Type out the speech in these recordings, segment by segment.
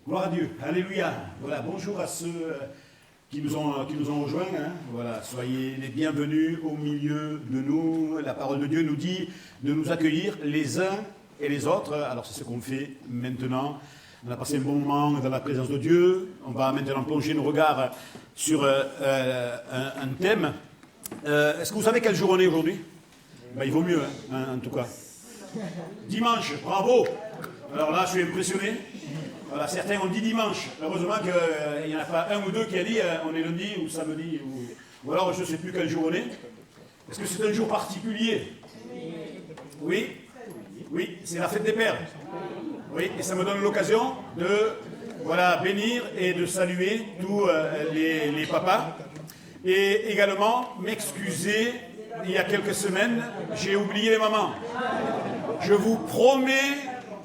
Gloire à Dieu, alléluia. Voilà, bonjour à ceux qui nous ont rejoints. Voilà, soyez les bienvenus au milieu de nous. La parole de Dieu nous dit de nous accueillir les uns et les autres. Alors c'est ce qu'on fait maintenant. On a passé un bon moment dans la présence de Dieu. On va maintenant plonger nos regards sur un thème. Est-ce que vous savez quel jour on est aujourd'hui? Il vaut mieux, en tout cas. Dimanche, bravo. Alors là, je suis impressionné. Voilà, certains ont dit dimanche. Heureusement qu'il n'y en a pas un ou deux qui a dit on est lundi ou samedi. Ou alors je ne sais plus quel jour on est. Est-ce que c'est un jour particulier? Oui. Oui, c'est la fête des pères. Oui, et ça me donne l'occasion de bénir et de saluer tous les papas. Et également m'excuser, il y a quelques semaines, j'ai oublié les mamans. Je vous promets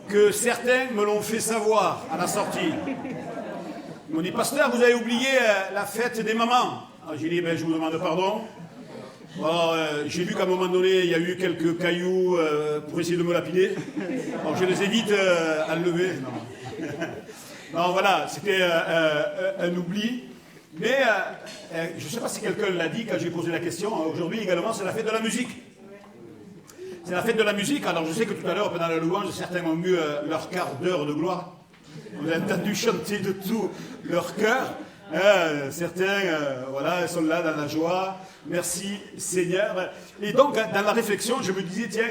que certains me l'ont fait savoir à la sortie. Ils m'ont dit, pasteur, vous avez oublié la fête des mamans. Alors j'ai dit, je vous demande pardon. Alors, j'ai vu qu'à un moment donné, il y a eu quelques cailloux pour essayer de me lapider. Alors je les ai vite enlevés. Non, voilà, c'était un oubli. Mais je ne sais pas si quelqu'un l'a dit quand j'ai posé la question. Aujourd'hui également, c'est la fête de la musique. C'est la fête de la musique. Alors je sais que tout à l'heure, pendant la louange, certains ont eu leur quart d'heure de gloire. On a entendu chanter de tout leur cœur. Certains sont là dans la joie. Merci Seigneur. Et donc, dans la réflexion, je me disais, tiens,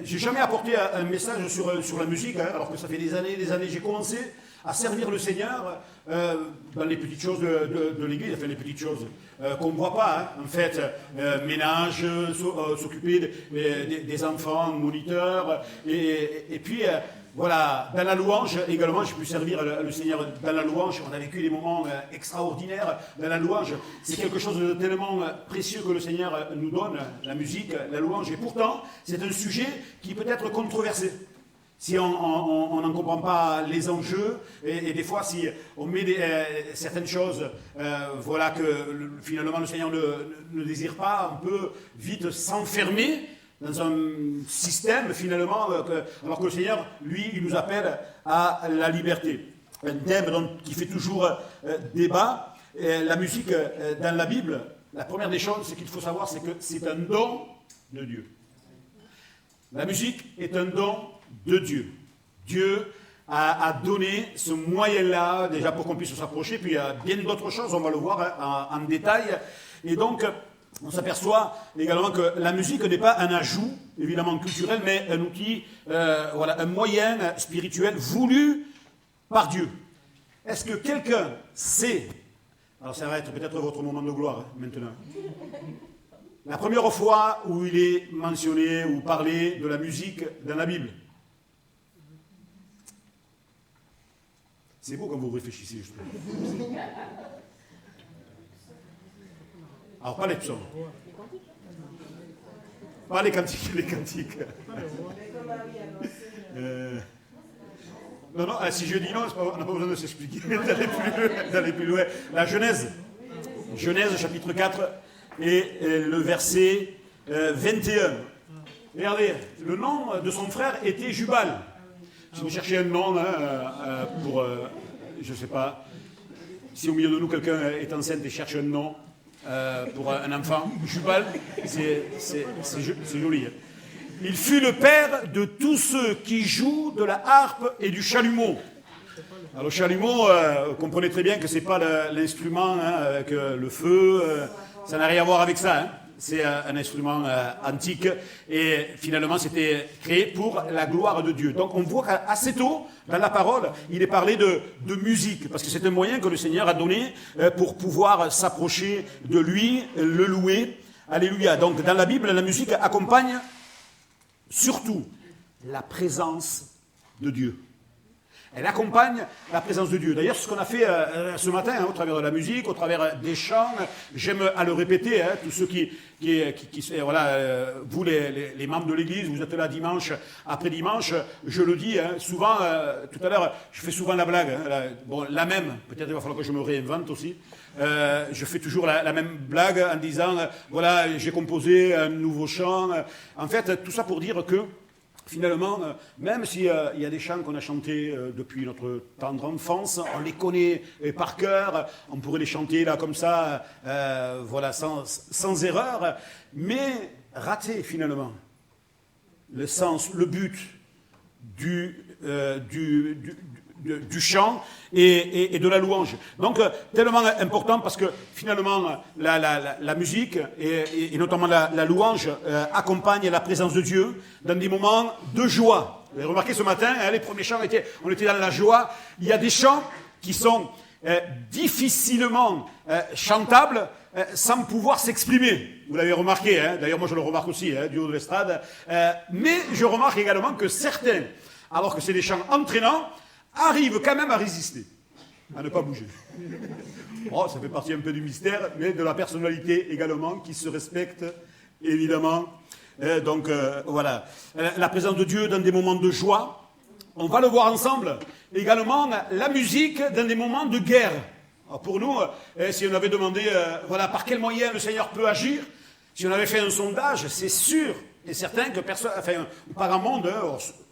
j'ai jamais apporté un message sur la musique, alors que ça fait des années, j'ai commencé à servir le Seigneur dans les petites choses de l'Église, enfin les petites choses qu'on ne voit pas, en fait, ménage, s'occuper des enfants, moniteurs, et puis voilà, dans la louange également, j'ai pu servir le Seigneur dans la louange. On a vécu des moments extraordinaires dans la louange. C'est quelque chose de tellement précieux que le Seigneur nous donne, la musique, la louange. Et pourtant, c'est un sujet qui peut être controversé. Si on n'en comprend pas les enjeux, et des fois, si on met certaines choses, que finalement le Seigneur ne désire pas, on peut vite s'enfermer dans un système, finalement, alors que le Seigneur, lui, il nous appelle à la liberté. Un thème qui fait toujours débat. La musique dans la Bible, la première des choses, c'est qu'il faut savoir, c'est que c'est un don de Dieu. La musique est un don de Dieu. Dieu a donné ce moyen-là, déjà pour qu'on puisse s'approcher, puis il y a bien d'autres choses, on va le voir en détail. Et donc, on s'aperçoit également que la musique n'est pas un ajout, évidemment culturel, mais un outil, un moyen spirituel voulu par Dieu. Est-ce que quelqu'un sait, alors ça va être peut-être votre moment de gloire maintenant, la première fois où il est mentionné ou parlé de la musique dans la Bible? C'est beau quand vous réfléchissez, je trouve. Alors, pas les psaumes. Pas les cantiques. Non, si je dis non, on n'a pas besoin de s'expliquer, d'aller plus loin. La Genèse chapitre 4, et le verset 21. Regardez, le nom de son frère était Jubal. Si vous cherchez un nom pour, je ne sais pas, si au milieu de nous quelqu'un est enceinte et cherche un nom, pour un enfant, Jubal, c'est joli. Il fut le père de tous ceux qui jouent de la harpe et du chalumeau. Alors le chalumeau, vous comprenez très bien que ce n'est pas l'instrument avec le feu, ça n'a rien à voir avec ça. C'est un instrument antique et finalement c'était créé pour la gloire de Dieu. Donc on voit qu'assez tôt dans la parole, il est parlé de musique, parce que c'est un moyen que le Seigneur a donné pour pouvoir s'approcher de lui, le louer. Alléluia. Donc dans la Bible, la musique accompagne surtout la présence de Dieu. Elle accompagne la présence de Dieu. D'ailleurs, ce qu'on a fait ce matin, au travers de la musique, au travers des chants, j'aime à le répéter, tous ceux vous les membres de l'Église, vous êtes là dimanche après dimanche, je le dis souvent, tout à l'heure, je fais souvent la blague, la même, peut-être il va falloir que je me réinvente aussi, je fais toujours la même blague en disant, j'ai composé un nouveau chant. En fait, tout ça pour dire que finalement, même s'il y a des chants qu'on a chantés depuis notre tendre enfance, on les connaît par cœur, on pourrait les chanter là comme ça, voilà, sans erreur, mais rater finalement le sens, le but du chant et de la louange. Donc, tellement important parce que finalement, la musique et notamment la louange accompagne la présence de Dieu dans des moments de joie. Vous avez remarqué ce matin, les premiers chants, on était dans la joie. Il y a des chants qui sont difficilement chantables sans pouvoir s'exprimer. Vous l'avez remarqué, d'ailleurs moi je le remarque aussi du haut de l'estrade. Mais je remarque également que certains, alors que c'est des chants entraînants, arrive quand même à résister, à ne pas bouger. Oh, ça fait partie un peu du mystère, mais de la personnalité également, qui se respecte, évidemment. Donc, voilà. La présence de Dieu dans des moments de joie. On va le voir ensemble. Également, la musique dans des moments de guerre. Alors pour nous, si on avait demandé, voilà, par quel moyen le Seigneur peut agir, si on avait fait un sondage, c'est sûr et certain que personne, enfin, pas grand monde,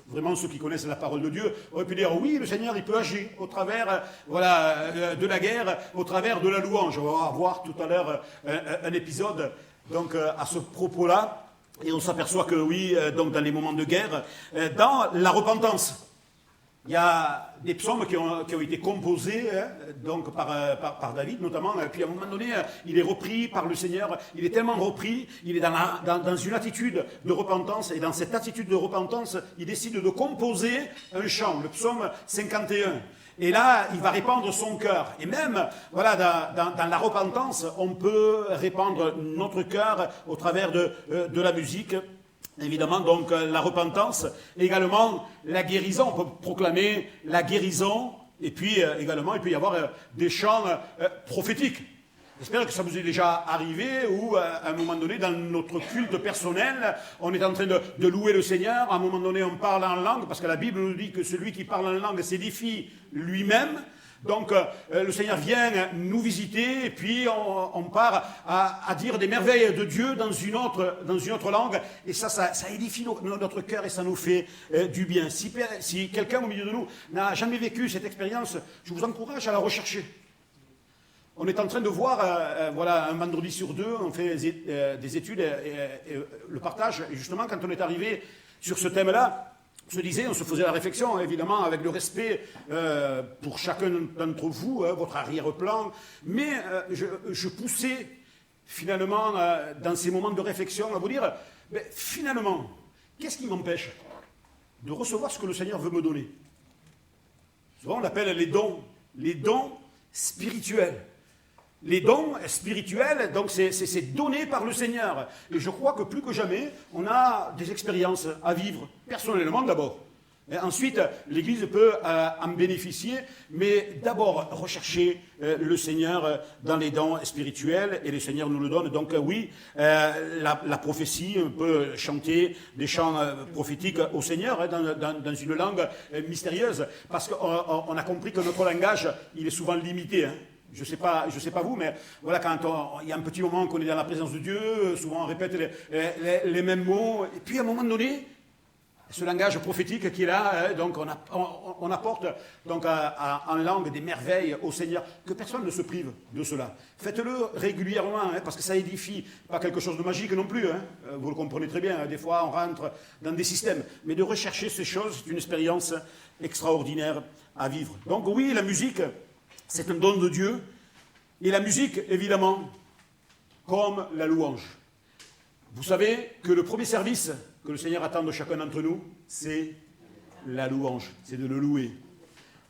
vraiment ceux qui connaissent la parole de Dieu auraient pu dire oui, le Seigneur il peut agir au travers de la guerre, au travers de la louange. On va voir tout à l'heure un épisode donc à ce propos-là, et on s'aperçoit que oui, donc dans les moments de guerre, dans la repentance. Il y a des psaumes qui ont été composés donc par David notamment, et puis à un moment donné, il est repris par le Seigneur, il est tellement repris, il est dans une attitude de repentance, et dans cette attitude de repentance, il décide de composer un chant, le psaume 51. Et là, il va répandre son cœur. Et même, voilà, dans la repentance, on peut répandre notre cœur au travers de la musique. Évidemment, donc, la repentance, également la guérison, on peut proclamer la guérison, et puis également, il peut y avoir des chants prophétiques. J'espère que ça vous est déjà arrivé, où à un moment donné, dans notre culte personnel, on est en train de louer le Seigneur, à un moment donné, on parle en langue, parce que la Bible nous dit que celui qui parle en langue s'édifie lui-même. Donc, le Seigneur vient nous visiter, et puis on part à dire des merveilles de Dieu dans une autre langue, et ça édifie notre cœur, et ça nous fait du bien. Si quelqu'un au milieu de nous n'a jamais vécu cette expérience, je vous encourage à la rechercher. On est en train de voir, voilà, un vendredi sur deux, on fait des études, et le partage, et justement, quand on est arrivé sur ce thème-là, on se faisait la réflexion, évidemment, avec le respect pour chacun d'entre vous, votre arrière-plan, mais je poussais finalement dans ces moments de réflexion à vous dire, finalement, qu'est-ce qui m'empêche de recevoir ce que le Seigneur veut me donner? Souvent on appelle les dons spirituels. Les dons spirituels, donc c'est donné par le Seigneur. Et je crois que plus que jamais, on a des expériences à vivre, personnellement d'abord. Et ensuite, l'Église peut en bénéficier, mais d'abord rechercher le Seigneur dans les dons spirituels, et le Seigneur nous le donne. Donc oui, la prophétie, on peut chanter des chants prophétiques au Seigneur dans une langue mystérieuse, parce qu'on a compris que notre langage, il est souvent limité. Je sais pas vous, mais voilà, quand il y a un petit moment qu'on est dans la présence de Dieu, souvent on répète les mêmes mots, et puis à un moment donné, ce langage prophétique qui est là, donc on apporte donc en langue des merveilles au Seigneur, que personne ne se prive de cela. Faites-le régulièrement, parce que ça édifie, pas quelque chose de magique non plus, vous le comprenez très bien, des fois on rentre dans des systèmes, mais de rechercher ces choses, c'est une expérience extraordinaire à vivre. Donc oui, la musique, c'est un don de Dieu, et la musique, évidemment, comme la louange. Vous savez que le premier service que le Seigneur attend de chacun d'entre nous, c'est la louange, c'est de le louer.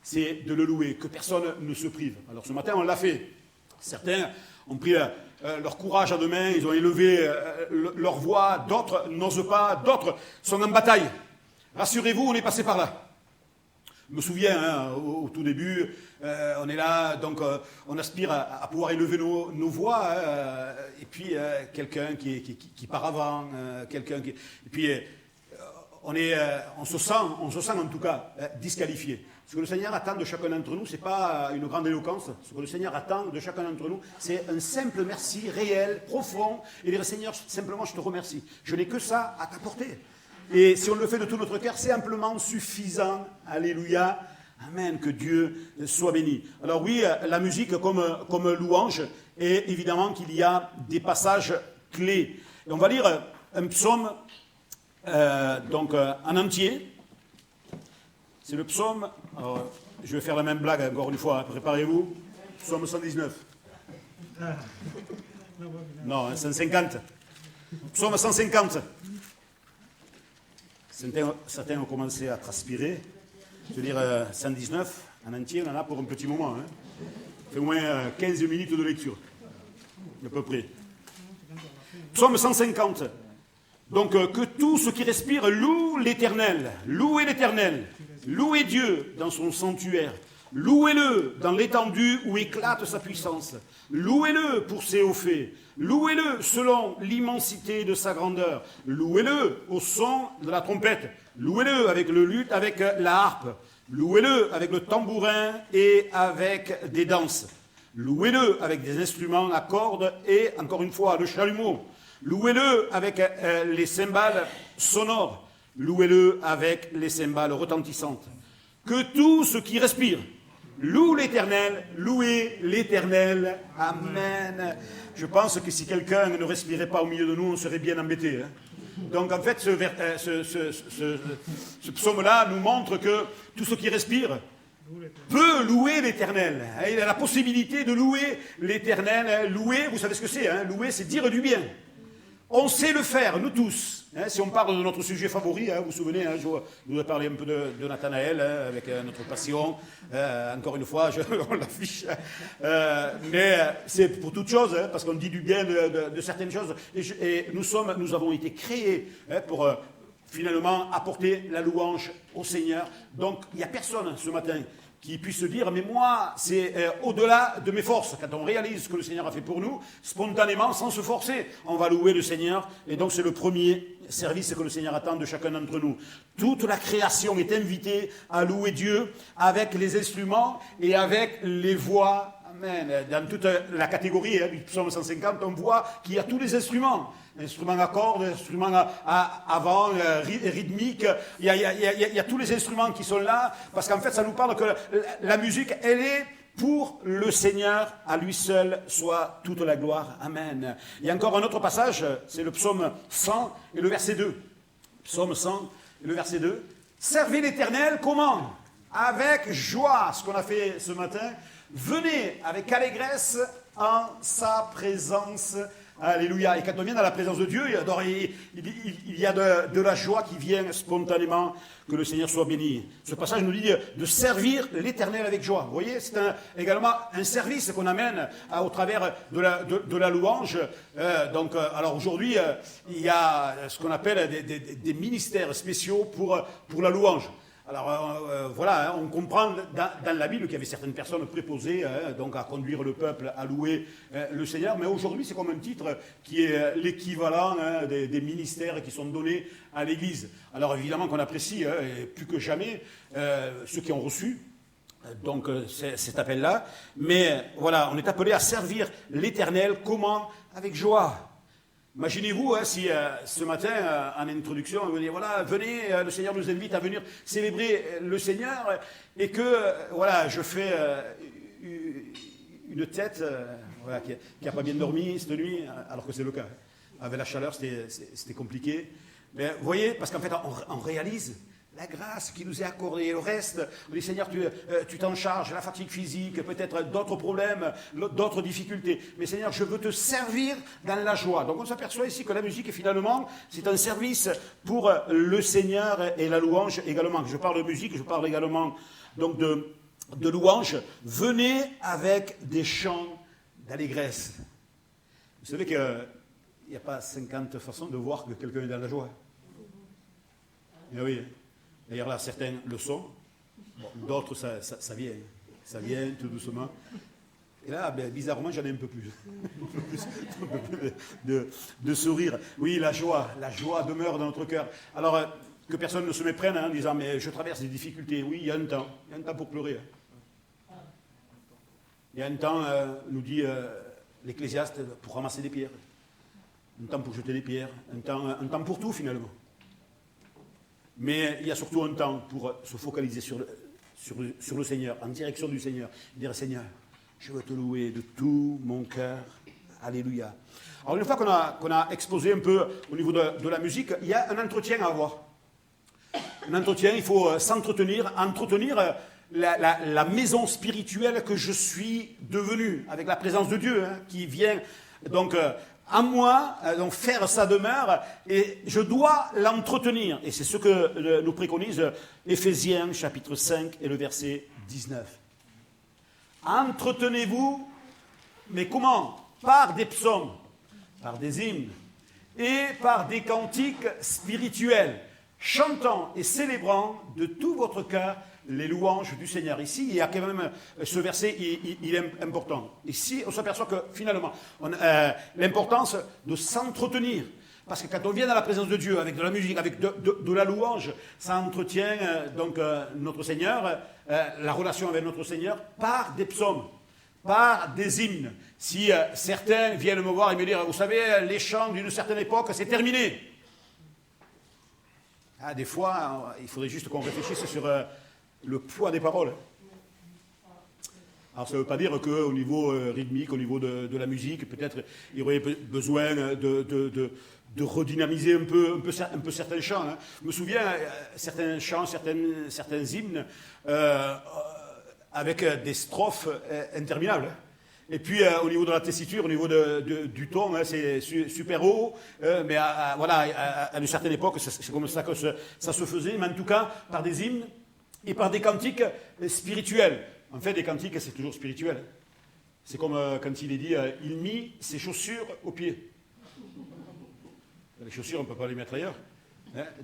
C'est de le louer, que personne ne se prive. Alors ce matin, on l'a fait. Certains ont pris leur courage à deux mains, ils ont élevé leur voix, d'autres n'osent pas, d'autres sont en bataille. Rassurez-vous, on est passé par là. Je me souviens, au tout début, on est là, donc on aspire à pouvoir élever nos voix, et puis quelqu'un qui part avant, quelqu'un qui... Et puis on se sent en tout cas disqualifié. Ce que le Seigneur attend de chacun d'entre nous, ce n'est pas une grande éloquence. Ce que le Seigneur attend de chacun d'entre nous, c'est un simple merci réel, profond, et dire Seigneur, simplement je te remercie. Je n'ai que ça à t'apporter. Et si on le fait de tout notre cœur, c'est amplement suffisant. Alléluia. Amen. Que Dieu soit béni. Alors oui, la musique comme louange, et évidemment qu'il y a des passages clés. Et on va lire un psaume en entier. C'est le psaume. Alors, je vais faire la même blague encore une fois. Préparez-vous. Psaume 119. Non, 150. Psaume 150. Certains ont commencé à transpirer. Je veux dire, 119, en entier, on en a pour un petit moment. Hein. Ça fait au moins 15 minutes de lecture, à peu près. Psaume 150. Donc, que tout ce qui respire loue l'Éternel. Louez l'Éternel. Louez Dieu dans son sanctuaire. Louez-le dans l'étendue où éclate sa puissance. Louez-le pour ses hauts faits. Louez-le selon l'immensité de sa grandeur. Louez-le au son de la trompette. Louez-le avec le luth, avec la harpe. Louez-le avec le tambourin et avec des danses. Louez-le avec des instruments à cordes et, encore une fois, le chalumeau. Louez-le avec les cymbales sonores. Louez-le avec les cymbales retentissantes. Que tout ce qui respire loue l'Éternel, louez l'Éternel. Amen. Je pense que si quelqu'un ne respirait pas au milieu de nous, on serait bien embêté. Hein. Donc en fait, ce psaume-là nous montre que tout ce qui respire peut louer l'Éternel. Il a la possibilité de louer l'Éternel. Louer, vous savez ce que c'est, hein? Louer, c'est dire du bien. On sait le faire, nous tous. Hein, si on parle de notre sujet favori, hein, vous vous souvenez, hein, je vous ai parlé un peu de Nathanaël, hein, avec notre passion. Encore une fois, on l'affiche. Mais c'est pour toute chose, hein, parce qu'on dit du bien de certaines choses. Et nous avons été créés hein, pour finalement apporter la louange au Seigneur. Donc, il n'y a personne ce matin qui puisse se dire, mais moi, c'est au-delà de mes forces. Quand on réalise ce que le Seigneur a fait pour nous, spontanément, sans se forcer, on va louer le Seigneur. Et donc, c'est le premier service que le Seigneur attend de chacun d'entre nous. Toute la création est invitée à louer Dieu avec les instruments et avec les voix. Amen. Dans toute la catégorie du psaume 150, on voit qu'il y a tous les instruments. Instruments à cordes, instruments avant, rythmiques. Il y a tous les instruments qui sont là, parce qu'en fait, ça nous parle que la musique, elle est pour le Seigneur, à lui seul soit toute la gloire. Amen. Il y a encore un autre passage, c'est le psaume 100 et le verset 2. Psaume 100 et le verset 2. Servez l'Éternel, comment? Avec joie, ce qu'on a fait ce matin. Venez avec allégresse en sa présence. Alléluia. Et quand on vient dans la présence de Dieu, il y a de la joie qui vient spontanément. Que le Seigneur soit béni. Ce passage nous dit de servir l'Éternel avec joie. Vous voyez, c'est également un service qu'on amène au travers de la louange. Alors aujourd'hui, il y a ce qu'on appelle des ministères spéciaux pour la louange. Alors voilà, hein, on comprend dans la Bible qu'il y avait certaines personnes préposées donc à conduire le peuple à louer le Seigneur, mais aujourd'hui c'est comme un titre qui est l'équivalent des ministères qui sont donnés à l'Église. Alors évidemment qu'on apprécie plus que jamais ceux qui ont reçu donc cet appel-là, mais voilà, on est appelé à servir l'Éternel, comment? Avec joie. Imaginez-vous hein, si ce matin, en introduction, on veut dire, voilà, venez, le Seigneur nous invite à venir célébrer le Seigneur, et que, voilà, je fais une tête voilà, qui n'a pas bien dormi cette nuit, alors que c'est le cas. Avec la chaleur, c'était compliqué. Mais vous voyez, parce qu'en fait, on réalise la grâce qui nous est accordée. Le reste, le Seigneur, tu t'en charges, la fatigue physique, peut-être d'autres problèmes, d'autres difficultés. Mais Seigneur, je veux te servir dans la joie. Donc on s'aperçoit ici que la musique, finalement, c'est un service pour le Seigneur et la louange également. Je parle de musique, je parle également donc de louange. Venez avec des chants d'allégresse. Vous savez qu'il n'y a pas 50 façons de voir que quelqu'un est dans la joie. Eh oui. D'ailleurs, là, certains le sont, bon, d'autres, ça vient tout doucement. Et là, bizarrement, j'en ai un peu plus. de sourire. Oui, la joie demeure dans notre cœur. Alors, que personne ne se méprenne en disant, mais je traverse des difficultés. Oui, il y a un temps pour pleurer. Il y a un temps, nous dit l'Ecclésiaste, pour ramasser des pierres. Un temps pour jeter des pierres. Un temps pour tout, finalement. Mais il y a surtout un temps pour se focaliser sur le Seigneur, en direction du Seigneur. Dire, Seigneur, je veux te louer de tout mon cœur. Alléluia. Alors une fois qu'on a exposé un peu au niveau de la musique, il y a un entretien à avoir. Un entretien, il faut s'entretenir, entretenir la maison spirituelle que je suis devenu, avec la présence de Dieu qui vient donc à moi, donc faire sa demeure, et je dois l'entretenir. Et c'est ce que nous préconise Éphésiens chapitre 5 et le verset 19. Entretenez-vous, mais comment? Par des psaumes, par des hymnes et par des cantiques spirituels, chantant et célébrant de tout votre cœur les louanges du Seigneur. Ici, il y a quand même ce verset, il est important. Ici, on s'aperçoit que finalement, l'importance de s'entretenir. Parce que quand on vient dans la présence de Dieu, avec de la musique, avec de la louange, ça entretient donc notre Seigneur, la relation avec notre Seigneur, par des psaumes, par des hymnes. Si certains viennent me voir et me dire, vous savez, les chants d'une certaine époque, c'est terminé. Ah, des fois, il faudrait juste qu'on réfléchisse sur le poids des paroles. Alors ça ne veut pas dire qu'au niveau rythmique, au niveau de la musique, peut-être il y aurait besoin de redynamiser un peu certains chants. Je me souviens, certains chants, certains hymnes, avec des strophes interminables. Et puis au niveau de la tessiture, au niveau du ton, c'est super haut, mais à une certaine époque, c'est comme ça que ça se faisait, mais en tout cas par des hymnes et par des cantiques spirituels. En fait, des cantiques, c'est toujours spirituel. C'est comme quand il est dit, il mit ses chaussures aux pieds. Les chaussures, on ne peut pas les mettre ailleurs.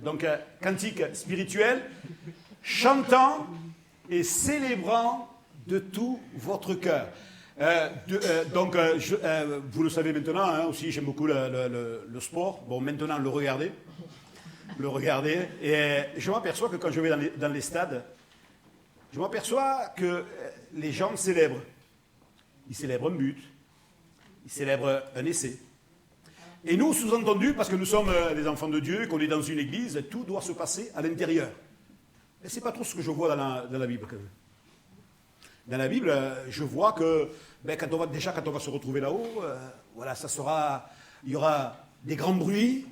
Donc, cantique spirituel, chantant et célébrant de tout votre cœur. Vous le savez maintenant, aussi j'aime beaucoup le sport. Bon, maintenant, le regarder. Et je m'aperçois que quand je vais dans les stades, je m'aperçois que les gens célèbrent. Ils célèbrent un but, ils célèbrent un essai. Et nous, sous-entendu, parce que nous sommes des enfants de Dieu, qu'on est dans une église, tout doit se passer à l'intérieur. Et ce n'est pas trop ce que je vois dans la Bible. Dans la Bible, je vois que quand on va se retrouver là-haut, il y aura des grands bruits,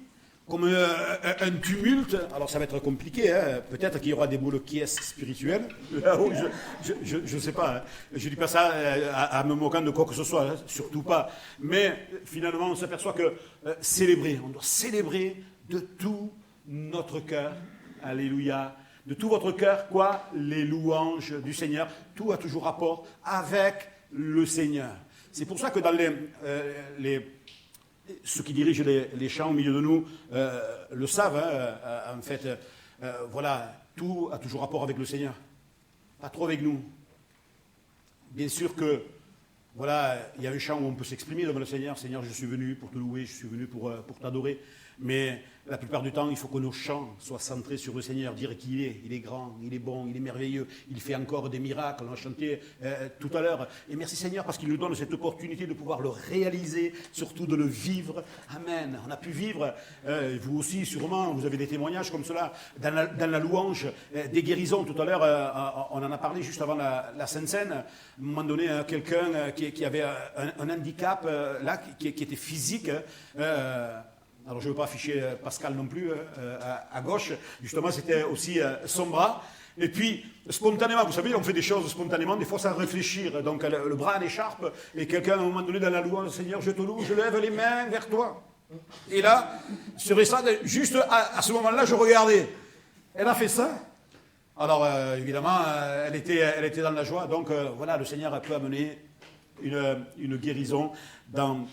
comme un tumulte. Alors ça va être compliqué, peut-être qu'il y aura des boules qui est spirituelles là-haut, je ne sais pas. Je ne dis pas ça à me moquant de quoi que ce soit, surtout pas. Mais finalement, on s'aperçoit que on doit célébrer de tout notre cœur. Alléluia. De tout votre cœur, quoi? Les louanges du Seigneur. Tout a toujours rapport avec le Seigneur. C'est pour ça que dans ceux qui dirigent les chants au milieu de nous le savent. En fait, tout a toujours rapport avec le Seigneur. Pas trop avec nous. Bien sûr que, il y a un chant où on peut s'exprimer devant le Seigneur. Seigneur, je suis venu pour te louer, je suis venu pour t'adorer. Mais la plupart du temps, il faut que nos chants soient centrés sur le Seigneur, dire qu'il est. Il est grand, il est bon, il est merveilleux, il fait encore des miracles. On a chanté tout à l'heure. Et merci Seigneur parce qu'il nous donne cette opportunité de pouvoir le réaliser, surtout de le vivre. Amen. On a pu vivre, vous aussi sûrement, vous avez des témoignages comme cela, dans la louange, des guérisons. Tout à l'heure, on en a parlé juste avant la Sainte Seine. À un moment donné, quelqu'un qui avait un handicap, qui était physique, alors je ne veux pas afficher Pascal non plus à gauche, justement c'était aussi son bras. Et puis spontanément, vous savez, on fait des choses spontanément, des fois sans réfléchir. Donc le bras à l'écharpe, et quelqu'un à un moment donné dans la louange, Seigneur, je te loue, je lève les mains vers toi. Et là, sur les stades, juste à ce moment-là, je regardais. Elle a fait ça. Alors évidemment, elle était dans la joie. Donc le Seigneur a pu amener une guérison dans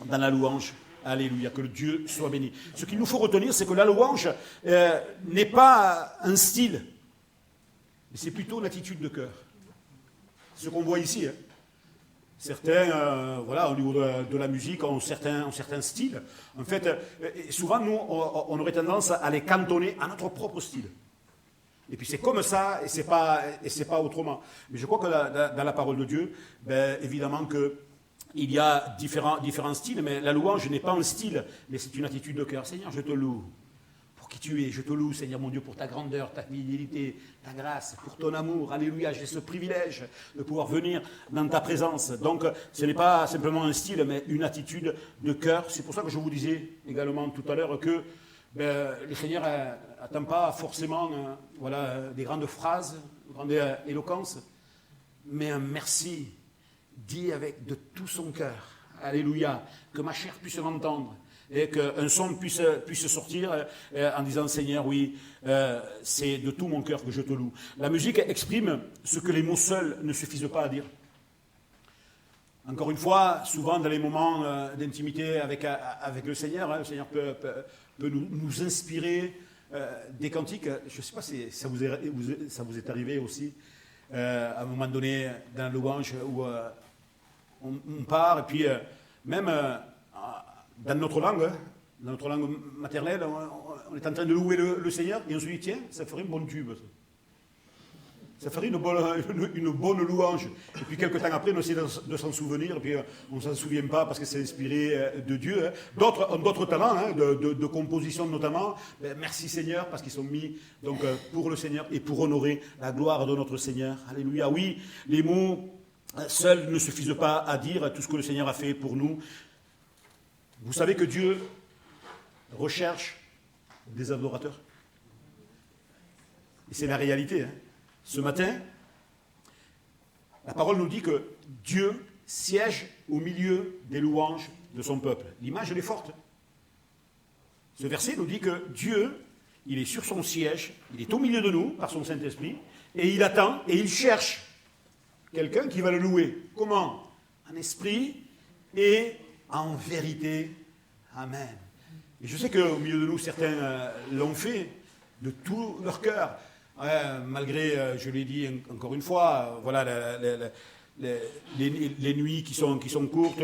la louange. Alléluia, que le Dieu soit béni. Ce qu'il nous faut retenir, c'est que la louange n'est pas un style, mais c'est plutôt une attitude de cœur. C'est ce qu'on voit ici. Certains, au niveau de la musique, ont certains styles. En fait, souvent, nous, on aurait tendance à les cantonner à notre propre style. Et puis c'est comme ça, et c'est pas autrement. Mais je crois que dans la parole de Dieu, évidemment que il y a différents styles, mais la louange n'est pas un style, mais c'est une attitude de cœur. Seigneur, je te loue pour qui tu es. Je te loue, Seigneur mon Dieu, pour ta grandeur, ta fidélité, ta grâce, pour ton amour. Alléluia, j'ai ce privilège de pouvoir venir dans ta présence. Donc, ce n'est pas simplement un style, mais une attitude de cœur. C'est pour ça que je vous disais également tout à l'heure que le Seigneur n'attend pas forcément des grandes phrases, une grande éloquence, mais un merci dit avec de tout son cœur. Alléluia, que ma chair puisse l'entendre et qu'un son puisse sortir en disant Seigneur, oui, c'est de tout mon cœur que je te loue. La musique exprime ce que les mots seuls ne suffisent pas à dire. Encore une fois, souvent dans les moments d'intimité avec le Seigneur peut nous inspirer des cantiques. Je ne sais pas si ça vous est arrivé aussi, à un moment donné, dans le louange, où on part, et puis même dans notre langue maternelle, on est en train de louer le Seigneur, et on se dit, tiens, ça ferait un bon tube. Ça ferait une bonne louange. Et puis quelques temps après, on essaie de s'en souvenir, et puis on ne s'en souvient pas parce que c'est inspiré de Dieu. D'autres ont d'autres talents, de composition notamment. Merci Seigneur, parce qu'ils sont mis donc, pour le Seigneur et pour honorer la gloire de notre Seigneur. Alléluia. Oui, les mots seuls ne suffisent pas à dire tout ce que le Seigneur a fait pour nous. Vous savez que Dieu recherche des adorateurs. Et c'est la réalité. Ce matin, la parole nous dit que Dieu siège au milieu des louanges de son peuple. L'image, elle est forte. Ce verset nous dit que Dieu, il est sur son siège, il est au milieu de nous par son Saint-Esprit, et il attend et il cherche quelqu'un qui va le louer. Comment? En esprit et en vérité. Amen. Et je sais qu'au milieu de nous, certains l'ont fait de tout leur cœur. Malgré, je l'ai dit encore une fois, voilà, les nuits qui sont courtes,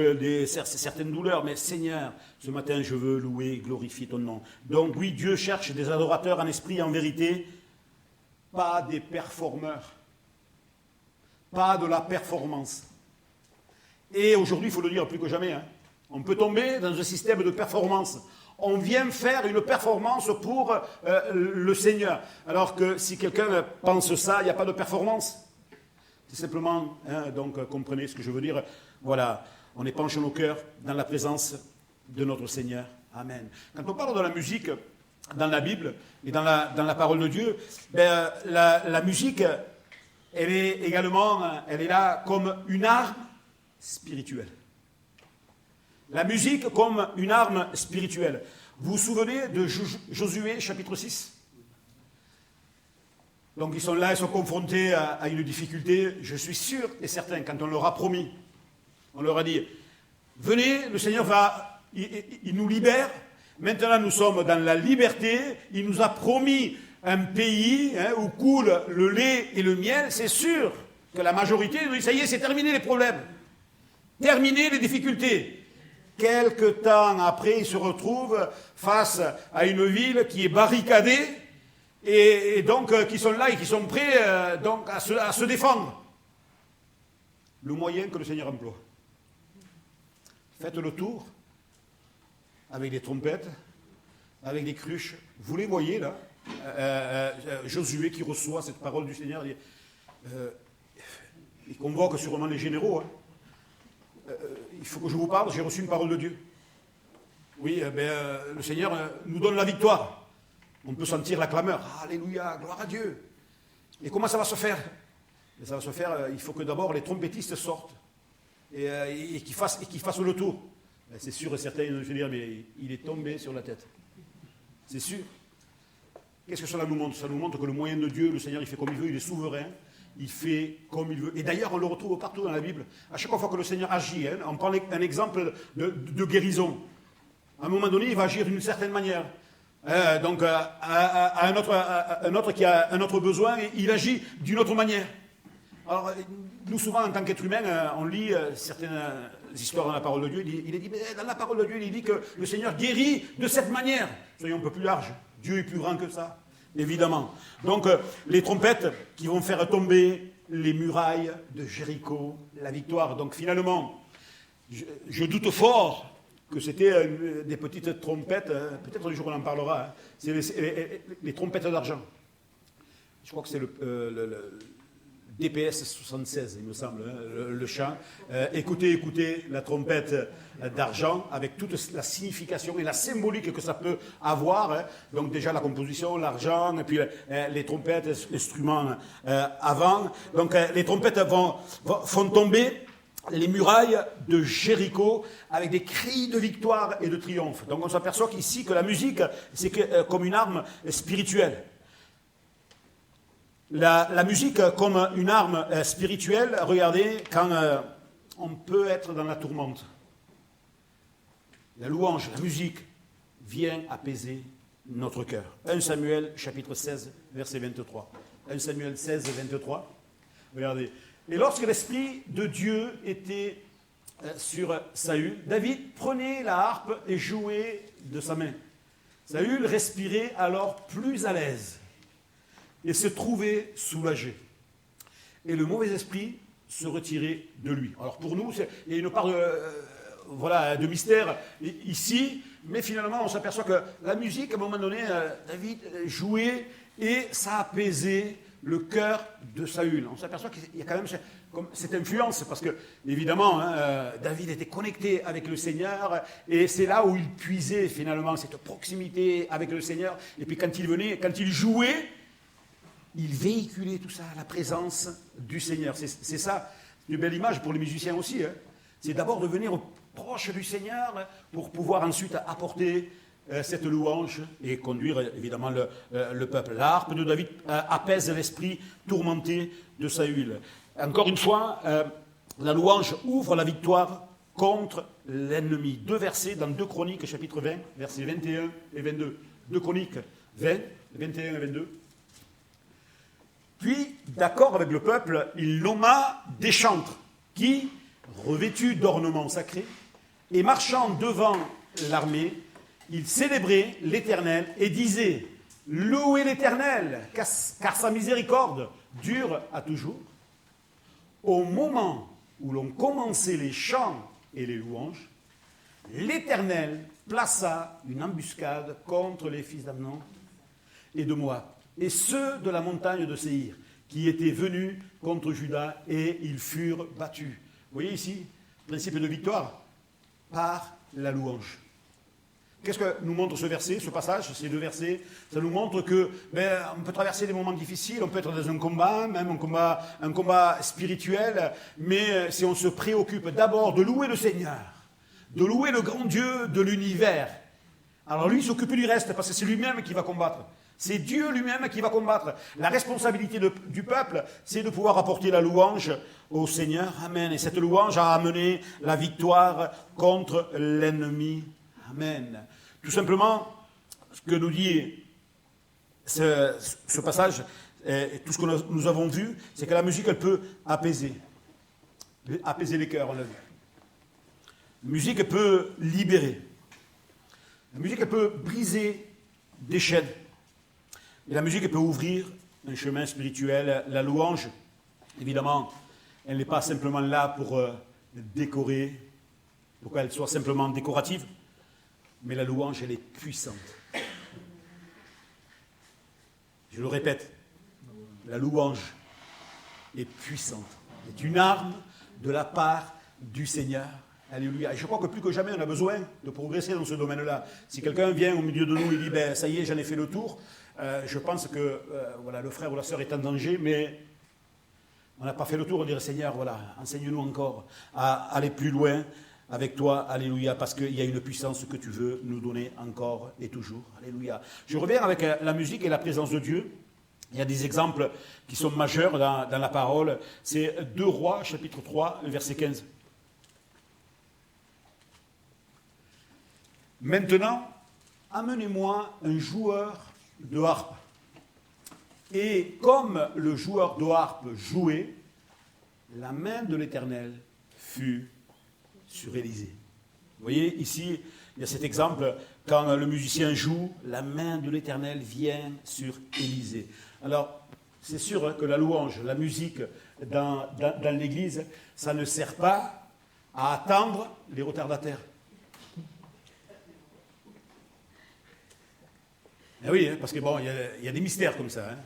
certaines douleurs, mais Seigneur, ce matin, je veux louer et glorifier ton nom. Donc oui, Dieu cherche des adorateurs en esprit et en vérité, pas des performeurs, pas de la performance. Et aujourd'hui, il faut le dire plus que jamais, on peut tomber dans un système de performance. On vient faire une performance pour le Seigneur. Alors que si quelqu'un pense ça, il n'y a pas de performance. C'est simplement, donc comprenez ce que je veux dire. Voilà, on épanche nos cœurs dans la présence de notre Seigneur. Amen. Quand on parle de la musique dans la Bible et dans la parole de Dieu, la musique, elle est également, elle est là comme une arme spirituelle. La musique comme une arme spirituelle. Vous vous souvenez de Josué, chapitre 6 ? Donc ils sont là, ils sont confrontés à une difficulté. Je suis sûr et certain, quand on leur a promis, on leur a dit, venez, le Seigneur il nous libère. Maintenant nous sommes dans la liberté. Il nous a promis un pays où coule le lait et le miel. C'est sûr que la majorité nous dit, ça y est, c'est terminé les problèmes. Terminé les difficultés. Quelque temps après, ils se retrouvent face à une ville qui est barricadée et donc qui sont là et qui sont prêts donc à se défendre. Le moyen que le Seigneur emploie. Faites le tour avec des trompettes, avec des cruches. Vous les voyez là, Josué qui reçoit cette parole du Seigneur, il convoque sûrement les généraux. Il faut que je vous parle, j'ai reçu une parole de Dieu. Oui, le Seigneur nous donne la victoire. On peut sentir la clameur. Alléluia, gloire à Dieu. Et comment ça va se faire? Ça va se faire, il faut que d'abord les trompettistes sortent et qu'ils fassent le tour. C'est sûr et certain, je veux dire, mais il est tombé sur la tête. C'est sûr. Qu'est-ce que cela nous montre? Ça nous montre que le moyen de Dieu, le Seigneur, il fait comme il veut, il est souverain. Il fait comme il veut. Et d'ailleurs, on le retrouve partout dans la Bible. À chaque fois que le Seigneur agit, on prend un exemple de guérison. À un moment donné, il va agir d'une certaine manière. Donc, à un autre qui a un autre besoin, il agit d'une autre manière. Alors, nous, souvent, en tant qu'être humain, on lit certaines histoires dans la parole de Dieu. Il est dit, mais dans la parole de Dieu, il dit que le Seigneur guérit de cette manière. Soyons un peu plus large. Dieu est plus grand que ça. Évidemment. Donc, les trompettes qui vont faire tomber les murailles de Jéricho, la victoire. Donc, finalement, je doute fort que c'était des petites trompettes, peut-être un jour on en parlera, hein. C'est les trompettes d'argent. Je crois que c'est le DPS 76, il me semble, hein, le chant. Écoutez la trompette d'argent, avec toute la signification et la symbolique que ça peut avoir. Hein. Donc déjà la composition, l'argent, et puis les trompettes, instruments avant. Donc les trompettes font tomber les murailles de Jéricho avec des cris de victoire et de triomphe. Donc on s'aperçoit qu'ici que la musique, c'est comme une arme spirituelle. La musique comme une arme spirituelle, regardez, quand on peut être dans la tourmente. La louange, la musique vient apaiser notre cœur. 1 Samuel chapitre 16, verset 23. 1 Samuel 16, 23. Regardez. Et lorsque l'Esprit de Dieu était sur Saül, David prenait la harpe et jouait de sa main. Saül respirait alors plus à l'aise et se trouvait soulagé. Et le mauvais esprit se retirait de lui. Alors pour nous, il y a une part de mystère ici, mais finalement on s'aperçoit que la musique, à un moment donné, David jouait et ça apaisait le cœur de Saül. On s'aperçoit qu'il y a quand même cette influence, parce que, évidemment, David était connecté avec le Seigneur, et c'est là où il puisait finalement cette proximité avec le Seigneur. Et puis quand il jouait, il véhiculait tout ça, la présence du Seigneur. C'est ça, une belle image pour les musiciens aussi. Hein. C'est d'abord de venir proche du Seigneur pour pouvoir ensuite apporter cette louange et conduire évidemment le peuple. La harpe de David apaise l'esprit tourmenté de Saül. Encore une fois, la louange ouvre la victoire contre l'ennemi. 2 versets dans 2 Chroniques, chapitre 20, versets 21 et 22. 2 Chroniques 20, 21 et 22. Puis, d'accord avec le peuple, il nomma des chantres qui, revêtus d'ornements sacrés et marchant devant l'armée, ils célébraient l'Éternel et disaient « Louez l'Éternel, car sa miséricorde dure à toujours ». Au moment où l'on commençait les chants et les louanges, l'Éternel plaça une embuscade contre les fils d'Amnon et de Moab, et ceux de la montagne de Séhir, qui étaient venus contre Juda, et ils furent battus. Vous voyez ici, principe de victoire par la louange. Qu'est-ce que nous montre ce verset, ce passage, ces 2 versets? Ça nous montre que on peut traverser des moments difficiles, on peut être dans un combat, même un combat spirituel, mais si on se préoccupe d'abord de louer le Seigneur, de louer le grand Dieu de l'univers, alors lui s'occupe du reste, parce que c'est lui-même qui va combattre. C'est Dieu lui-même qui va combattre. La responsabilité du peuple, c'est de pouvoir apporter la louange au Seigneur. Amen. Et cette louange a amené la victoire contre l'ennemi. Amen. Tout simplement, ce que nous dit ce passage, et tout ce que nous avons vu, c'est que la musique, elle peut apaiser les cœurs, on l'a vu. La musique, elle peut libérer. La musique, elle peut briser des chaînes. Et la musique, elle peut ouvrir un chemin spirituel. La louange, évidemment, elle n'est pas simplement là pour décorer, pour qu'elle soit simplement décorative, mais la louange, elle est puissante. Je le répète, la louange est puissante. C'est une arme de la part du Seigneur. Alléluia. Et je crois que plus que jamais, on a besoin de progresser dans ce domaine-là. Si quelqu'un vient au milieu de nous et dit « ça y est, j'en ai fait le tour », je pense que le frère ou la sœur est en danger, mais on n'a pas fait le tour. On dirait « Seigneur, enseigne-nous encore à aller plus loin avec toi, alléluia, parce qu'il y a une puissance que tu veux nous donner encore et toujours, alléluia. » Je reviens avec la musique et la présence de Dieu. Il y a des exemples qui sont majeurs dans la parole. C'est 2 Rois, chapitre 3, verset 15. « Maintenant, amenez-moi un joueur de harpe. » Et comme le joueur de harpe jouait, la main de l'Éternel fut sur Élisée. Vous voyez, ici, il y a cet exemple, quand le musicien joue, la main de l'Éternel vient sur Élisée. Alors, c'est sûr que la louange, la musique dans l'Église, ça ne sert pas à attendre les retardataires. Eh oui, hein, parce que bon, il y a des mystères comme ça. Hein.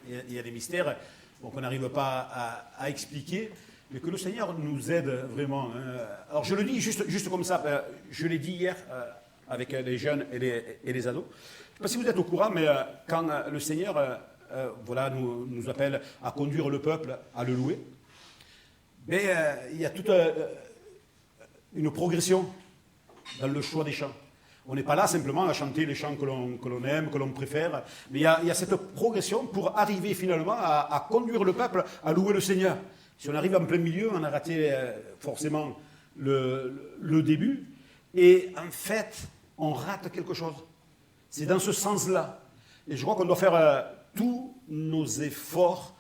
Il y a des mystères bon, qu'on n'arrive pas à expliquer, mais que le Seigneur nous aide vraiment. Hein. Alors je le dis juste comme ça, je l'ai dit hier avec les jeunes et les ados. Je ne sais pas si vous êtes au courant, mais quand le Seigneur voilà, nous appelle à conduire le peuple à le louer, mais il y a toute une progression dans le choix des chants. On n'est pas là simplement à chanter les chants que l'on aime, que l'on préfère, mais il y a cette progression pour arriver finalement à conduire le peuple à louer le Seigneur. Si on arrive en plein milieu, on a raté forcément le début, et en fait, on rate quelque chose. C'est dans ce sens-là. Et je crois qu'on doit faire tous nos efforts.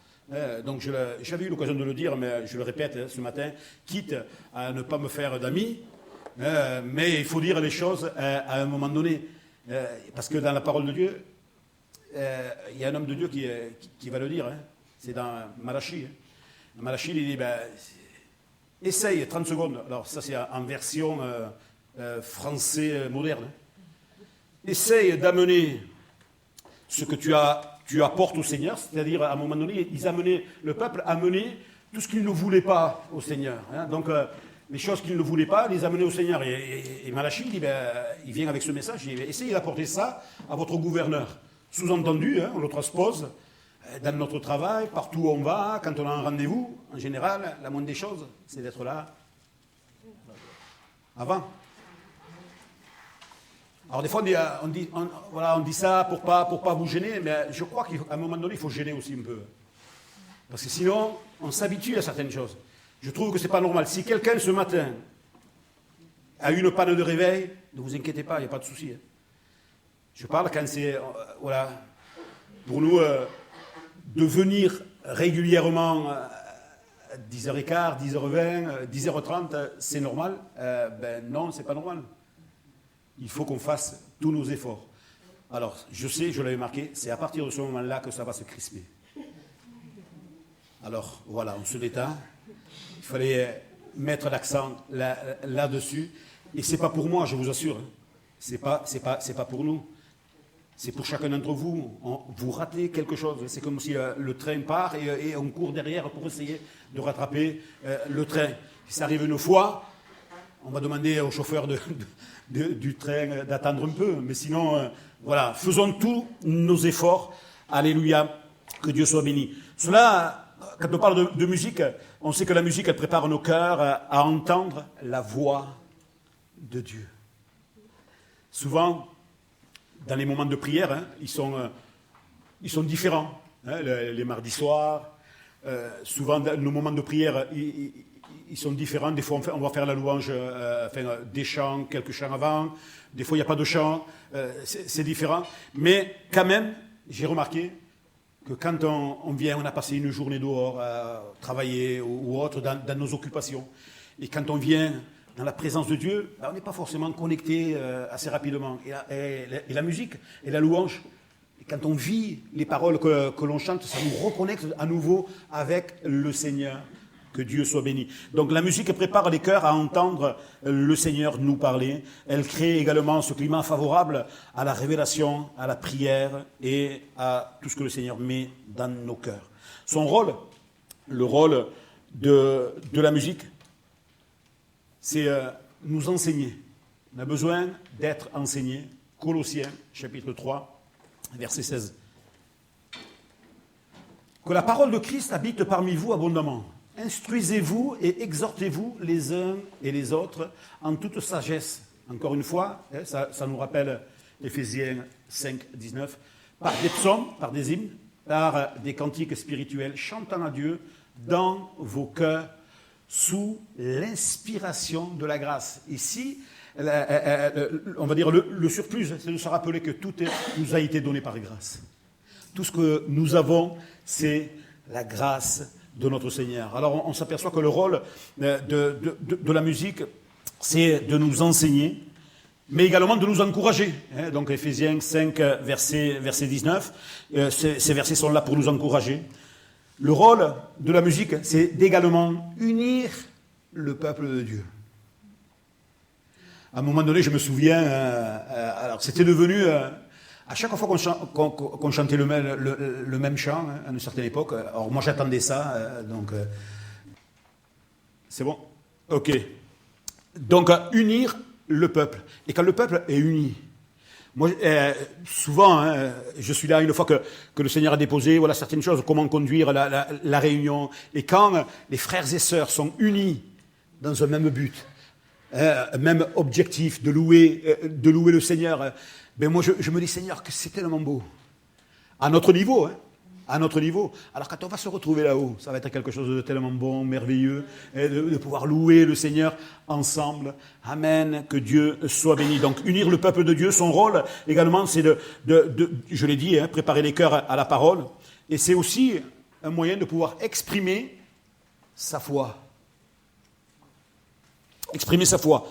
Donc j'avais eu l'occasion de le dire, mais je le répète ce matin, quitte à ne pas me faire d'amis, mais il faut dire les choses à un moment donné. Parce que dans la parole de Dieu, il y a un homme de Dieu qui va le dire. Hein. C'est dans Malachi. Hein. Malachi, il dit, essaye 30 secondes. Alors ça, c'est en version français moderne. Essaye d'amener ce que tu apportes au Seigneur. C'est-à-dire, à un moment donné, ils amenaient, le peuple amenait tout ce qu'il ne voulait pas au Seigneur. Hein. Donc, les choses qu'il ne voulait pas, les amener au Seigneur. Et Malachi, il dit, il vient avec ce message, il dit, essayez d'apporter ça à votre gouverneur. Sous-entendu, hein, on le transpose dans notre travail, partout où on va, quand on a un rendez-vous, en général, la moindre des choses, c'est d'être là avant. Alors des fois, on dit ça pour pas vous gêner, mais je crois qu'à un moment donné, il faut gêner aussi un peu. Parce que sinon, on s'habitue à certaines choses. Je trouve que ce n'est pas normal. Si quelqu'un, ce matin, a une panne de réveil, ne vous inquiétez pas, il n'y a pas de souci. Hein. Je parle quand c'est... voilà, pour nous, de venir régulièrement à 10h15, 10h20, 10h30, c'est normal. Non, c'est pas normal. Il faut qu'on fasse tous nos efforts. Alors, je sais, je l'avais marqué, c'est à partir de ce moment-là que ça va se crisper. Alors, voilà, on se détend. Il fallait mettre l'accent là-dessus. Et c'est pas pour moi, je vous assure. C'est pas pour nous. C'est pour chacun d'entre vous. Vous ratez quelque chose. C'est comme si le train part et on court derrière pour essayer de rattraper le train. Si ça arrive une fois, on va demander au chauffeur du train d'attendre un peu. Mais sinon, voilà, faisons tous nos efforts. Alléluia, que Dieu soit béni. Cela... Quand on parle de musique, on sait que la musique, elle prépare nos cœurs à entendre la voix de Dieu. Souvent, dans les moments de prière, hein, ils sont différents. Hein, les mardis soirs, souvent, nos moments de prière, ils sont différents. Des fois, on va faire la louange, des chants, quelques chants avant. Des fois, il n'y a pas de chants. C'est différent. Mais quand même, j'ai remarqué que quand on vient, on a passé une journée dehors à travailler ou autre, dans nos occupations, et quand on vient dans la présence de Dieu, on n'est pas forcément connecté assez rapidement. Et la musique et la louange, et quand on vit les paroles que l'on chante, ça nous reconnecte à nouveau avec le Seigneur. Que Dieu soit béni. Donc la musique prépare les cœurs à entendre le Seigneur nous parler. Elle crée également ce climat favorable à la révélation, à la prière et à tout ce que le Seigneur met dans nos cœurs. Son rôle, le rôle de la musique, c'est nous enseigner. On a besoin d'être enseigné. Colossiens, chapitre 3, verset 16. Que la parole de Christ habite parmi vous abondamment. Instruisez-vous et exhortez-vous les uns et les autres en toute sagesse. Encore une fois, ça nous rappelle Éphésiens 5, 19. Par des psaumes, par des hymnes, par des cantiques spirituels, chantant à Dieu dans vos cœurs sous l'inspiration de la grâce. Ici, on va dire le surplus, c'est de se rappeler que tout nous a été donné par grâce. Tout ce que nous avons, c'est la grâce de notre Seigneur. Alors on s'aperçoit que le rôle de la musique, c'est de nous enseigner, mais également de nous encourager. Donc Éphésiens 5, verset 19, ces versets sont là pour nous encourager. Le rôle de la musique, c'est d'également unir le peuple de Dieu. À un moment donné, je me souviens, alors c'était devenu À chaque fois qu'on chantait le même chant, hein, à une certaine époque, alors moi j'attendais ça, c'est bon? Ok. Donc, unir le peuple. Et quand le peuple est uni, moi, souvent, hein, je suis là une fois que le Seigneur a déposé voilà, certaines choses, comment conduire la réunion. Et quand les frères et sœurs sont unis dans un même but, un même objectif de louer le Seigneur, ben moi je me dis, Seigneur, que c'est tellement beau. À notre niveau, hein. À notre niveau. Alors quand on va se retrouver là-haut, ça va être quelque chose de tellement bon, merveilleux, de pouvoir louer le Seigneur ensemble. Amen, que Dieu soit béni. Donc unir le peuple de Dieu, son rôle également, c'est je l'ai dit, hein, préparer les cœurs à la parole. Et c'est aussi un moyen de pouvoir exprimer sa foi. Exprimer sa foi.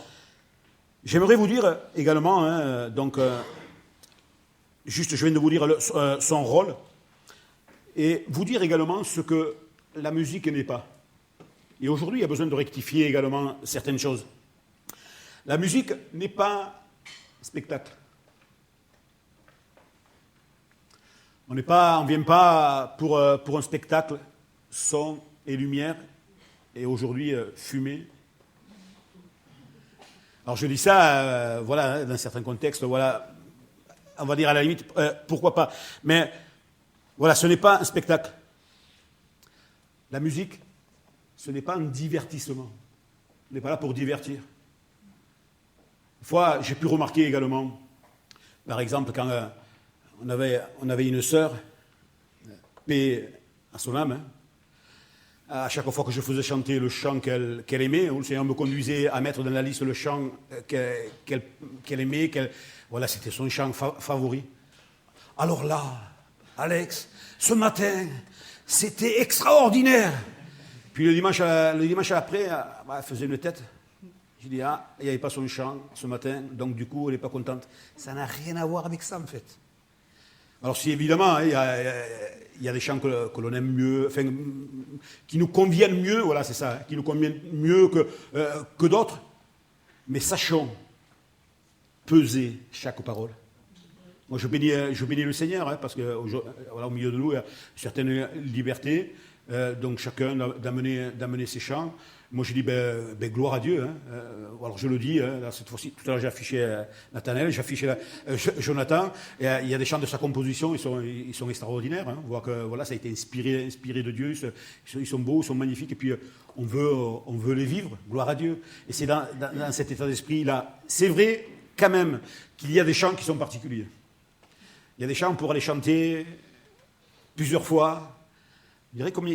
J'aimerais vous dire également, hein, juste je viens de vous dire son rôle, et vous dire également ce que la musique n'est pas. Et aujourd'hui, il y a besoin de rectifier également certaines choses. La musique n'est pas spectacle. On ne vient pas pour un spectacle, son et lumière, et aujourd'hui fumée. Alors je dis ça, voilà, dans certains contextes, voilà, on va dire à la limite, pourquoi pas. Mais voilà, ce n'est pas un spectacle. La musique, ce n'est pas un divertissement. On n'est pas là pour divertir. Une fois, j'ai pu remarquer également, par exemple, quand on avait une sœur, paix à son âme, hein, à chaque fois que je faisais chanter le chant qu'elle aimait, le Seigneur me conduisait à mettre dans la liste le chant qu'elle aimait, voilà, c'était son chant favori. Alors là, Alex, ce matin, c'était extraordinaire. Puis le dimanche après, elle faisait une tête. J'ai dit, il n'y avait pas son chant ce matin, donc du coup, elle n'est pas contente. Ça n'a rien à voir avec ça, en fait. Alors si évidemment, il y a des chants que l'on aime mieux, enfin, qui nous conviennent mieux, voilà, c'est ça, qui nous conviennent mieux que d'autres, mais sachons peser chaque parole. Moi, je bénis le Seigneur, hein, parce que voilà, au milieu de nous, il y a certaines libertés, donc chacun d'amener ses chants. Moi, je dis, gloire à Dieu. Hein. Alors, je le dis, hein, là, cette fois-ci, tout à l'heure, j'ai affiché Nathanaël, j'ai affiché Jonathan. Et, il y a des chants de sa composition, ils sont extraordinaires. Hein. On voit que voilà, ça a été inspiré de Dieu, ils sont beaux, ils sont magnifiques, et puis on veut les vivre, gloire à Dieu. Et c'est dans cet état d'esprit-là. C'est vrai, quand même, qu'il y a des chants qui sont particuliers. Il y a des chants pour les chanter plusieurs fois. Je dirais comme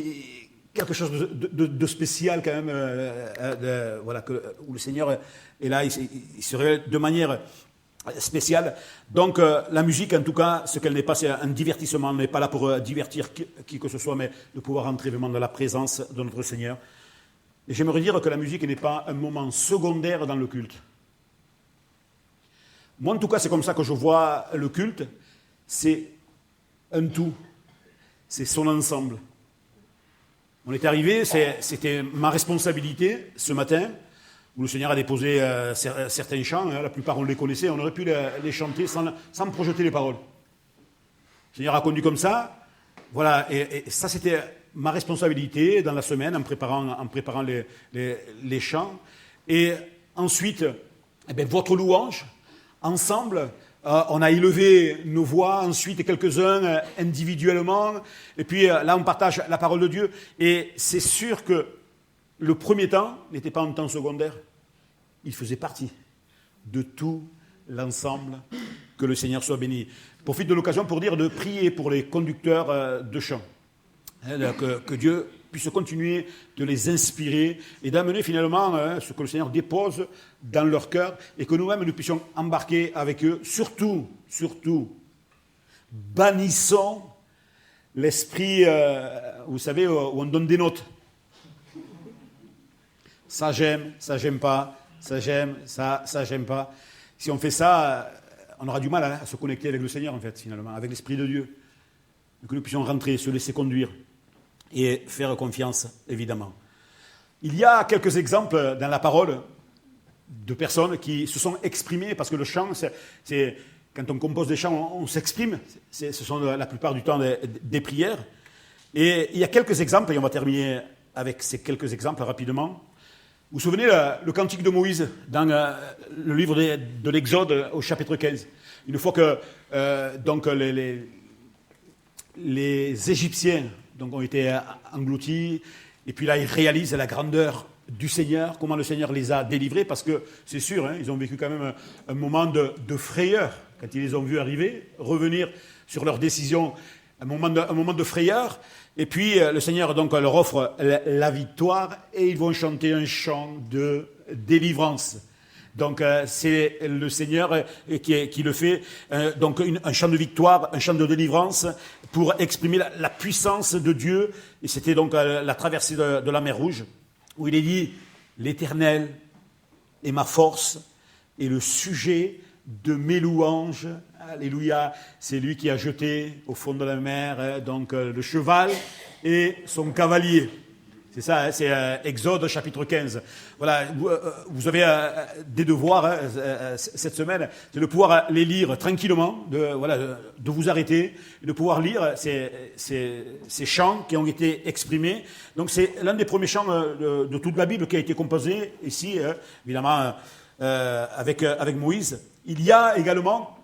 quelque chose de spécial quand même, voilà, où le Seigneur est là, il se révèle de manière spéciale. Donc la musique, en tout cas, ce qu'elle n'est pas, c'est un divertissement. On n'est pas là pour divertir qui que ce soit, mais de pouvoir entrer vraiment dans la présence de notre Seigneur. Et j'aimerais dire que la musique n'est pas un moment secondaire dans le culte. Moi, en tout cas, c'est comme ça que je vois le culte. C'est un tout. C'est son ensemble. On est arrivé, c'était ma responsabilité ce matin, où le Seigneur a déposé certains chants, hein, la plupart on les connaissait, on aurait pu les chanter sans me projeter les paroles. Le Seigneur a conduit comme ça, voilà, et ça c'était ma responsabilité dans la semaine en préparant les chants. Et ensuite, votre louange, ensemble, on a élevé nos voix, ensuite quelques-uns individuellement, et puis là on partage la parole de Dieu, et c'est sûr que le premier temps n'était pas un temps secondaire, il faisait partie de tout l'ensemble, que le Seigneur soit béni. Je profite de l'occasion pour dire de prier pour les conducteurs de chants, que Dieu puisse continuer de les inspirer et d'amener finalement ce que le Seigneur dépose dans leur cœur et que nous-mêmes nous puissions embarquer avec eux. Surtout, bannissons l'esprit, vous savez, où on donne des notes. Ça j'aime pas, ça j'aime, ça j'aime pas. Si on fait ça, on aura du mal à se connecter avec le Seigneur en fait, finalement, avec l'Esprit de Dieu. Que nous puissions rentrer, se laisser conduire et faire confiance, évidemment. Il y a quelques exemples dans la parole de personnes qui se sont exprimées, parce que le chant, quand on compose des chants, on s'exprime. Ce sont la plupart du temps des prières. Et il y a quelques exemples, et on va terminer avec ces quelques exemples rapidement. Vous vous souvenez le cantique de Moïse dans le livre de l'Exode au chapitre 15. Une fois que donc les Égyptiens ont été engloutis, et puis là ils réalisent la grandeur du Seigneur, comment le Seigneur les a délivrés, parce que c'est sûr, ils ont vécu quand même un moment de frayeur quand ils les ont vus arriver, revenir sur leur décision, un moment de frayeur, et puis le Seigneur donc leur offre la victoire, et ils vont chanter un chant de délivrance. Donc c'est le Seigneur qui le fait, donc un chant de victoire, un chant de délivrance, pour exprimer la puissance de Dieu, et c'était donc la traversée de la mer Rouge, où il est dit « L'Éternel est ma force et le sujet de mes louanges. » Alléluia, c'est lui qui a jeté au fond de la mer donc le cheval et son cavalier. C'est ça, c'est Exode chapitre 15. Voilà, vous avez des devoirs cette semaine, c'est de pouvoir les lire tranquillement, de vous arrêter, et de pouvoir lire ces chants qui ont été exprimés. Donc c'est l'un des premiers chants de toute la Bible qui a été composé ici, évidemment, avec Moïse. Il y a également,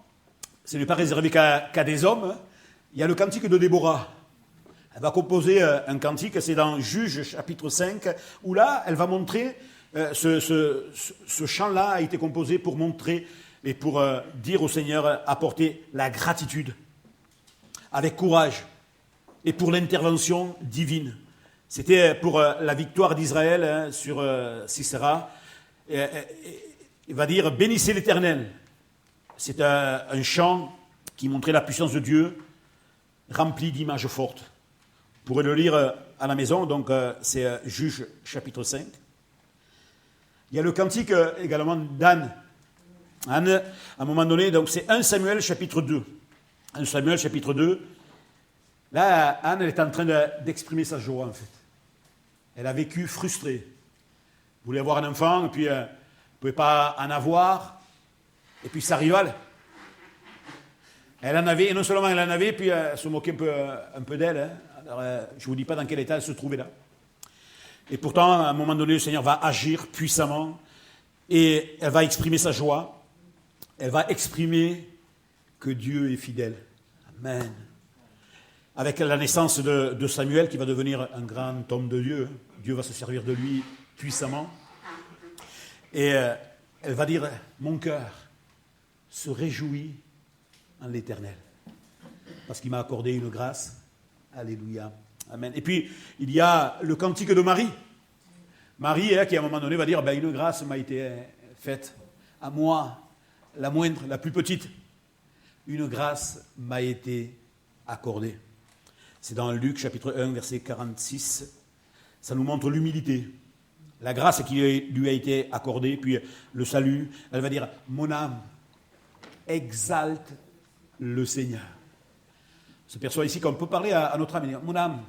ce n'est pas réservé qu'à des hommes, il y a le cantique de Déborah. Elle va composer un cantique, c'est dans Juges chapitre 5, où là, elle va montrer, ce chant-là a été composé pour montrer et pour dire au Seigneur, apporter la gratitude, avec courage, et pour l'intervention divine. C'était pour la victoire d'Israël sur Sisera. Il va dire, bénissez l'Éternel. C'est un chant qui montrait la puissance de Dieu, rempli d'images fortes. Vous pourrez le lire à la maison, donc c'est Juges chapitre 5. Il y a le cantique également d'Anne. Anne, à un moment donné, donc c'est 1 Samuel chapitre 2. 1 Samuel chapitre 2. Là, Anne, elle est en train d'exprimer sa joie, en fait. Elle a vécu frustrée. Elle voulait avoir un enfant, et puis elle ne pouvait pas en avoir. Et puis sa rivale, elle en avait, et non seulement elle en avait, puis elle se moquait un peu d'elle. Hein. Alors, je ne vous dis pas dans quel état elle se trouvait là. Et pourtant, à un moment donné, le Seigneur va agir puissamment, et elle va exprimer sa joie. Elle va exprimer que Dieu est fidèle. Amen. Avec la naissance de Samuel, qui va devenir un grand homme de Dieu, Dieu va se servir de lui puissamment. Et elle va dire, mon cœur se réjouit en l'Éternel, parce qu'il m'a accordé une grâce. Alléluia. Amen. Et puis, il y a le cantique de Marie. Marie, qui à un moment donné va dire, une grâce m'a été faite à moi, la moindre, la plus petite. Une grâce m'a été accordée. C'est dans Luc chapitre 1, verset 46. Ça nous montre l'humilité, la grâce qui lui a été accordée, puis le salut. Elle va dire, mon âme exalte le Seigneur. On se perçoit ici qu'on peut parler à notre âme et dire, mon âme,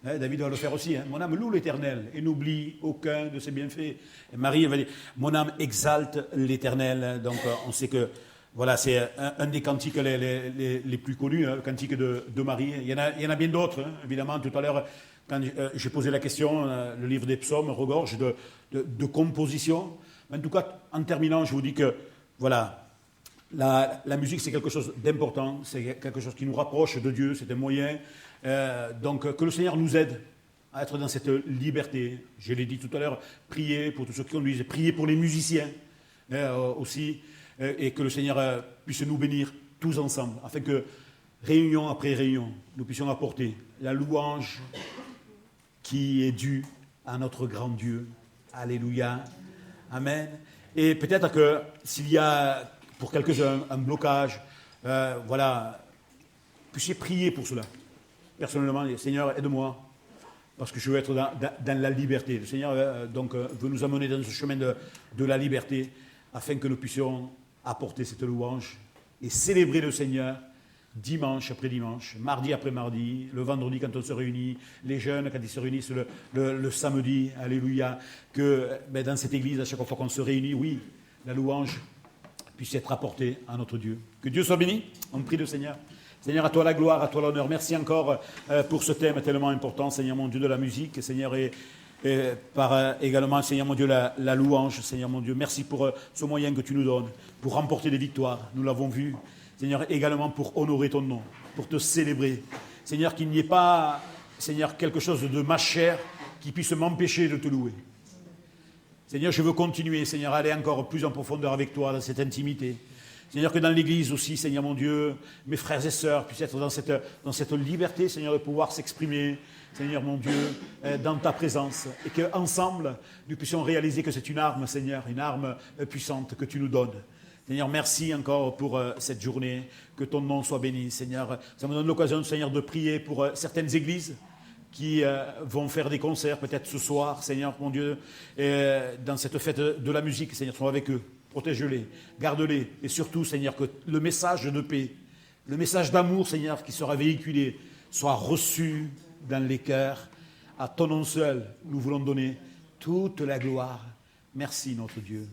David va le faire aussi, mon âme loue l'Éternel et n'oublie aucun de ses bienfaits. Et Marie, elle va dire, mon âme exalte l'Éternel. Donc on sait que voilà, c'est un des cantiques les plus connus, le cantique de Marie. Il y en a bien d'autres, évidemment. Tout à l'heure, quand j'ai posé la question, le livre des psaumes regorge de compositions. En tout cas, en terminant, je vous dis que voilà, la musique, c'est quelque chose d'important, c'est quelque chose qui nous rapproche de Dieu, c'est un moyen. Donc, que le Seigneur nous aide à être dans cette liberté. Je l'ai dit tout à l'heure, priez pour tous ceux qui conduisent, priez pour les musiciens aussi, et que le Seigneur puisse nous bénir tous ensemble, afin que, réunion après réunion, nous puissions apporter la louange qui est due à notre grand Dieu. Alléluia. Amen. Et peut-être que s'il y a pour quelques-uns un blocage, puissiez prier pour cela. Personnellement, Seigneur, aide-moi, parce que je veux être dans la liberté. Le Seigneur veut nous amener dans ce chemin de la liberté, afin que nous puissions apporter cette louange et célébrer le Seigneur dimanche après dimanche, mardi après mardi, le vendredi quand on se réunit, les jeunes quand ils se réunissent le samedi, alléluia, que dans cette église, à chaque fois qu'on se réunit, oui, la louange puisse être apportée à notre Dieu. Que Dieu soit béni. On prie le Seigneur. Seigneur, à toi la gloire, à toi l'honneur. Merci encore pour ce thème tellement important, Seigneur mon Dieu, de la musique. Seigneur, et par également, Seigneur mon Dieu, la louange, Seigneur mon Dieu. Merci pour ce moyen que tu nous donnes pour remporter des victoires. Nous l'avons vu. Seigneur, également pour honorer ton nom, pour te célébrer. Seigneur, qu'il n'y ait pas, Seigneur, quelque chose de ma chair qui puisse m'empêcher de te louer. Seigneur, je veux continuer, Seigneur, à aller encore plus en profondeur avec toi dans cette intimité. Seigneur, que dans l'Église aussi, Seigneur mon Dieu, mes frères et sœurs puissent être dans cette liberté, Seigneur, de pouvoir s'exprimer, Seigneur mon Dieu, dans ta présence. Et qu'ensemble, nous puissions réaliser que c'est une arme, Seigneur, une arme puissante que tu nous donnes. Seigneur, merci encore pour cette journée. Que ton nom soit béni, Seigneur. Ça me donne l'occasion, Seigneur, de prier pour certaines églises qui vont faire des concerts, peut-être ce soir, Seigneur, mon Dieu, dans cette fête de la musique, Seigneur, sois avec eux. Protège-les, garde-les, et surtout, Seigneur, que le message de paix, le message d'amour, Seigneur, qui sera véhiculé, soit reçu dans les cœurs. À ton nom seul, nous voulons donner toute la gloire. Merci, notre Dieu.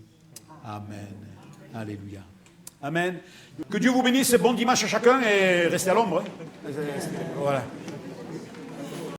Amen. Alléluia. Amen. Que Dieu vous bénisse. Bon dimanche à chacun et restez à l'ombre. Voilà.